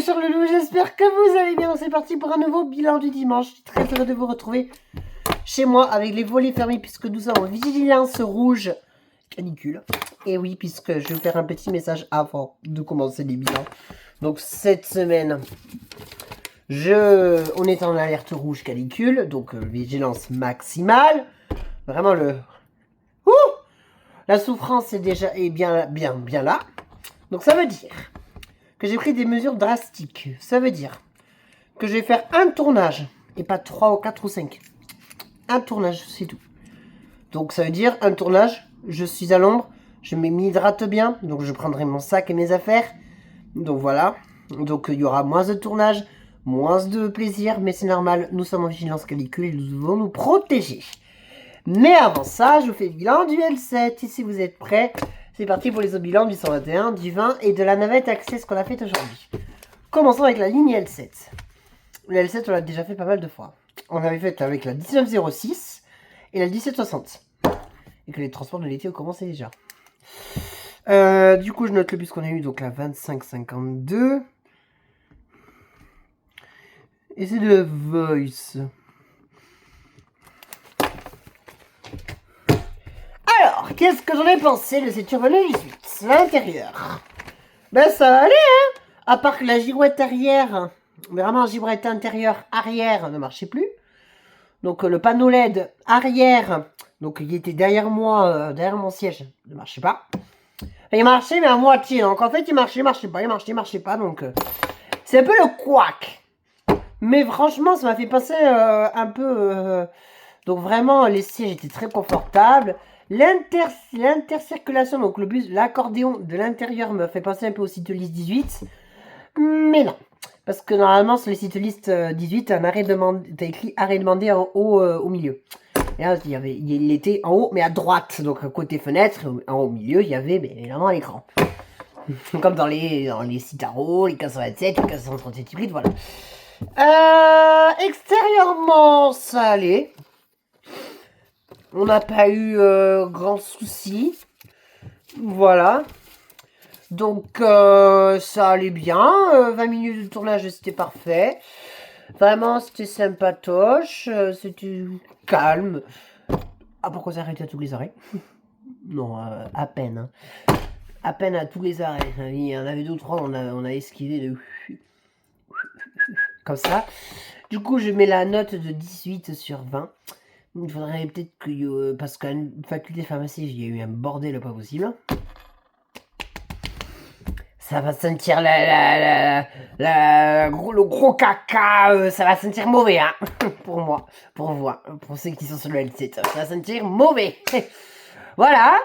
cher Loulou, j'espère que vous allez bien. C'est parti pour un nouveau bilan du dimanche. Je suis très heureux de vous retrouver chez moi avec les volets fermés puisque nous sommes en vigilance rouge canicule. Et oui, puisque je vais vous faire un petit message avant de commencer les bilans. Donc cette semaine, on est en alerte rouge canicule, donc vigilance maximale. Vraiment la souffrance est déjà bien là. Donc ça veut dire que j'ai pris des mesures drastiques. Ça veut dire que je vais faire un tournage et pas 3 ou 4 ou 5. Un tournage, c'est tout. Donc ça veut dire un tournage, je suis à l'ombre, je m'hydrate bien, donc je prendrai mon sac et mes affaires. Donc voilà. Donc il y aura moins de tournage, moins de plaisir, mais c'est normal, nous sommes en vigilance canicule et nous devons nous protéger. Mais avant ça, je vous fais le bilan du L7. Et si vous êtes prêts, c'est parti pour les autres bilans du 121, du 20 et de la navette Access qu'on a fait aujourd'hui. Commençons avec la ligne L7. La L7, on l'a déjà fait pas mal de fois. On avait fait avec la 1906 et la 1760. Et que les transports de l'été ont commencé déjà. Du coup, je note le bus qu'on a eu, donc la 2552. Et c'est de la Voice. Alors, qu'est-ce que j'en ai pensé de cette Urban 18? L'intérieur. Ben ça allait, hein. À part que la girouette arrière, vraiment la girouette intérieure arrière ne marchait plus. Donc le panneau LED arrière, donc il était derrière moi, derrière mon siège, ne marchait pas. Il marchait mais à moitié, donc en fait il marchait pas, donc c'est un peu le couac. Mais franchement ça m'a fait passer un peu... donc vraiment les sièges étaient très confortables. L'intercirculation, donc le bus, l'accordéon de l'intérieur me fait penser un peu au Citolist 18. Mais non. Parce que normalement, sur les Citolist 18, t'as écrit arrêt demandé en haut au milieu. Et là, il était en haut, mais à droite. Donc côté fenêtre, en haut au milieu, il y avait évidemment l'écran. Comme dans les Citaro, les 1527, les 1538 hybrides, voilà. Extérieurement, ça allait. On n'a pas eu grand souci. Voilà. Donc, ça allait bien. 20 minutes de tournage, c'était parfait. Vraiment, c'était sympatoche. C'était calme. Ah, pourquoi ça arrêtait à tous les arrêts? Non, à peine. Hein. À peine à tous les arrêts. Il y en avait 2 ou 3, on a esquivé de... Comme ça. Du coup, je mets la note de 18 sur 20. Il faudrait peut-être que... parce qu'à une faculté pharmacie, il y a eu un bordel pas possible. Ça va sentir le gros caca, ça va sentir mauvais, hein, pour moi, pour vous, hein, pour ceux qui sont sur le L7, ça va sentir mauvais. Voilà,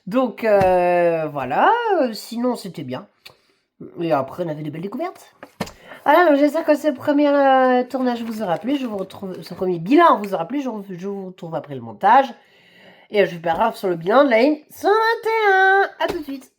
donc voilà, sinon c'était bien. Et après on avait de belles découvertes. Voilà, donc j'espère que ce premier tournage vous aura plu, je vous retrouve, ce premier bilan vous aura plu, je vous retrouve après le montage. Et je vous verrai sur le bilan de la ligne 121. A tout de suite.